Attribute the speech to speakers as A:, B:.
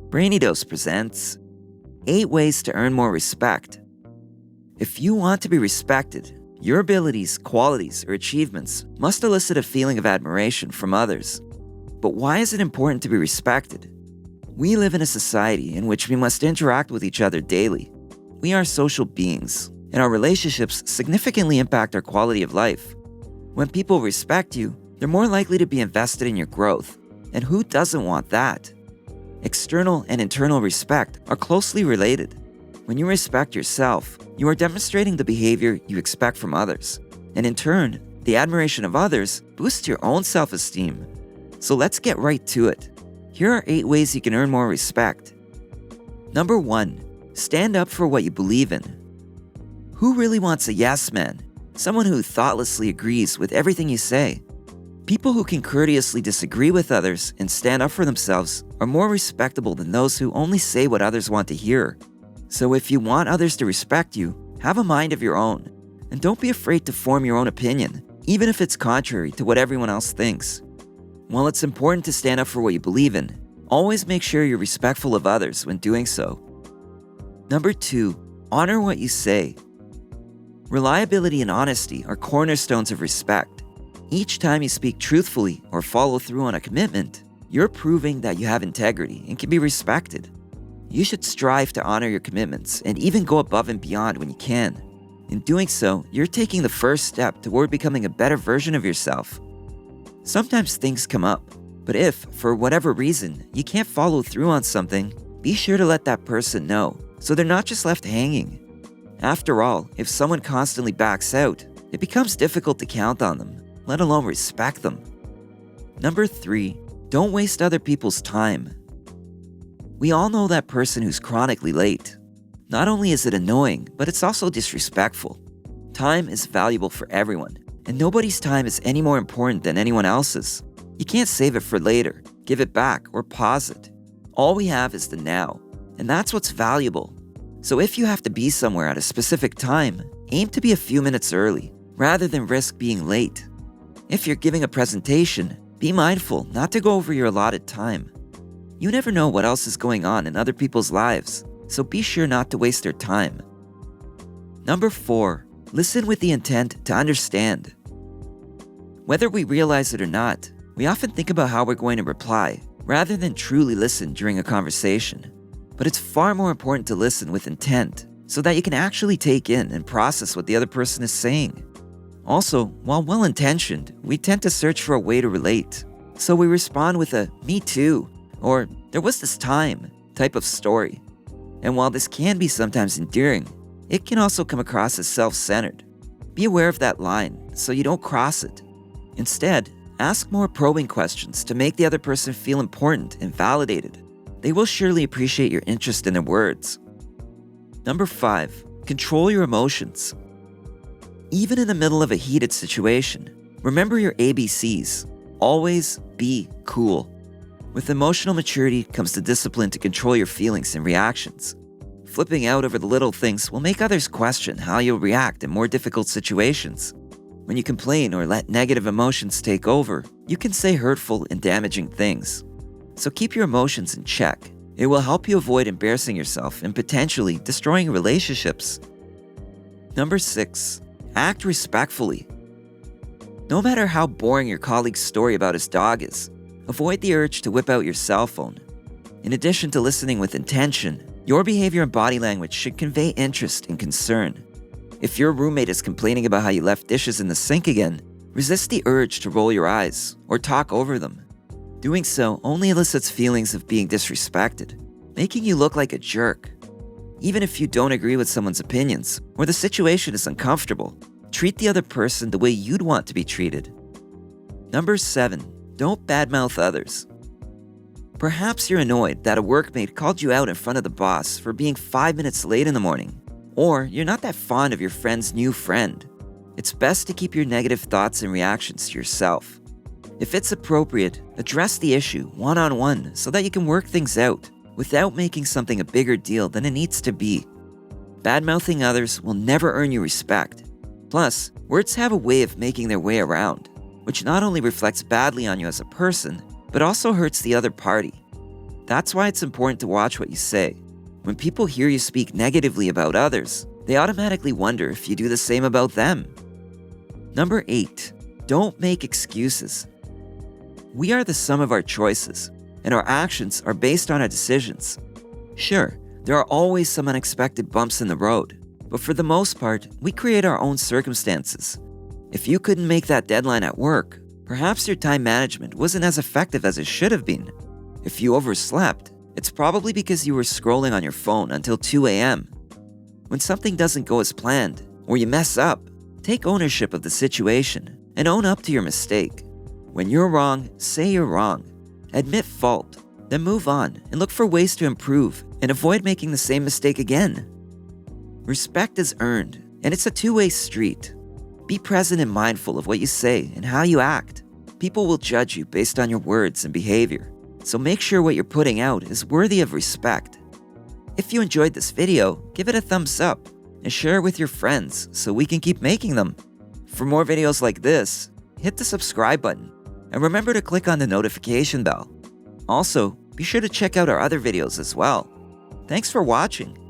A: Brainy Dose presents 8 Ways to Earn More Respect. If you want to be respected, your abilities, qualities, or achievements must elicit a feeling of admiration from others. But why is it important to be respected? We live in a society in which we must interact with each other daily. We are social beings, and our relationships significantly impact our quality of life. When people respect you, they're more likely to be invested in your growth. And who doesn't want that? External and internal respect are closely related. When you respect yourself, you are demonstrating the behavior you expect from others. And in turn, the admiration of others boosts your own self-esteem. So let's get right to it. Here are 8 ways you can earn more respect. Number 1. Stand up for what you believe in. Who really wants a yes man? Someone who thoughtlessly agrees with everything you say. People who can courteously disagree with others and stand up for themselves are more respectable than those who only say what others want to hear. So if you want others to respect you, have a mind of your own. And don't be afraid to form your own opinion, even if it's contrary to what everyone else thinks. While it's important to stand up for what you believe in, always make sure you're respectful of others when doing so. Number 2. Honor what you say. Reliability and honesty are cornerstones of respect. Each time you speak truthfully or follow through on a commitment, you're proving that you have integrity and can be respected. You should strive to honor your commitments and even go above and beyond when you can. In doing so, you're taking the first step toward becoming a better version of yourself. Sometimes things come up, but if, for whatever reason, you can't follow through on something, be sure to let that person know so they're not just left hanging. After all, if someone constantly backs out, it becomes difficult to count on them, let alone respect them. Number 3. Don't waste other people's time. We all know that person who's chronically late. Not only is it annoying, but it's also disrespectful. Time is valuable for everyone, and nobody's time is any more important than anyone else's. You can't save it for later, give it back, or pause it. All we have is the now, and that's what's valuable. So if you have to be somewhere at a specific time, aim to be a few minutes early, rather than risk being late. If you're giving a presentation, be mindful not to go over your allotted time. You never know what else is going on in other people's lives, so be sure not to waste their time. Number 4. Listen with the intent to understand. Whether we realize it or not, we often think about how we're going to reply, rather than truly listen during a conversation. But it's far more important to listen with intent, so that you can actually take in and process what the other person is saying. Also, while well-intentioned, we tend to search for a way to relate. So we respond with a "me too," or "there was this time" type of story. And while this can be sometimes endearing, it can also come across as self-centered. Be aware of that line so you don't cross it. Instead, ask more probing questions to make the other person feel important and validated. They will surely appreciate your interest in their words. Number 5. Control your emotions. Even in the middle of a heated situation, remember your ABCs. Always be cool. With emotional maturity comes the discipline to control your feelings and reactions. Flipping out over the little things will make others question how you'll react in more difficult situations. When you complain or let negative emotions take over, you can say hurtful and damaging things. So keep your emotions in check. It will help you avoid embarrassing yourself and potentially destroying relationships. Number 6. Act respectfully. No matter how boring your colleague's story about his dog is, avoid the urge to whip out your cell phone. In addition to listening with intention, your behavior and body language should convey interest and concern. If your roommate is complaining about how you left dishes in the sink again, resist the urge to roll your eyes or talk over them. Doing so only elicits feelings of being disrespected, making you look like a jerk. Even if you don't agree with someone's opinions or the situation is uncomfortable, treat the other person the way you'd want to be treated. Number 7. Don't badmouth others. Perhaps you're annoyed that a workmate called you out in front of the boss for being 5 minutes late in the morning, or you're not that fond of your friend's new friend. It's best to keep your negative thoughts and reactions to yourself. If it's appropriate, address the issue one-on-one so that you can work things out without making something a bigger deal than it needs to be. Badmouthing others will never earn you respect. Plus, words have a way of making their way around, which not only reflects badly on you as a person, but also hurts the other party. That's why it's important to watch what you say. When people hear you speak negatively about others, they automatically wonder if you do the same about them. Number 8. Don't make excuses. We are the sum of our choices, and our actions are based on our decisions. Sure, there are always some unexpected bumps in the road, but for the most part, we create our own circumstances. If you couldn't make that deadline at work, perhaps your time management wasn't as effective as it should have been. If you overslept, it's probably because you were scrolling on your phone until 2 a.m. When something doesn't go as planned, or you mess up, take ownership of the situation and own up to your mistake. When you're wrong, say you're wrong. Admit fault, then move on and look for ways to improve and avoid making the same mistake again. Respect is earned, and it's a two-way street. Be present and mindful of what you say and how you act. People will judge you based on your words and behavior, so make sure what you're putting out is worthy of respect. If you enjoyed this video, give it a thumbs up and share it with your friends so we can keep making them. For more videos like this, hit the subscribe button and remember to click on the notification bell. Also, be sure to check out our other videos as well. Thanks for watching.